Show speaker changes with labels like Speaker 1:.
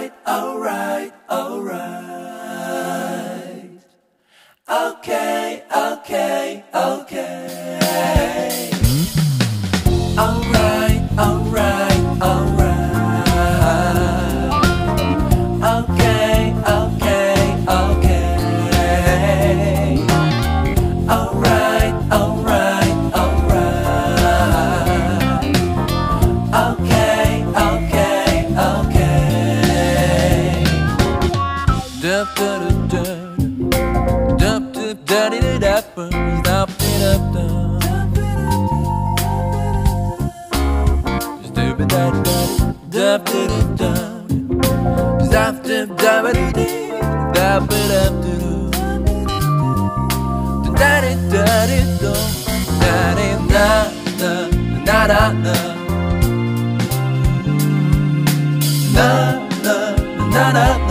Speaker 1: Alright, alright, alright. Okay, okay, okay. Alright, alright, alright. Okay, okay, okay. Alright, alright, alright. Okay, okay, okay. Dup dup dup dup dup dup dup dup dup na na na na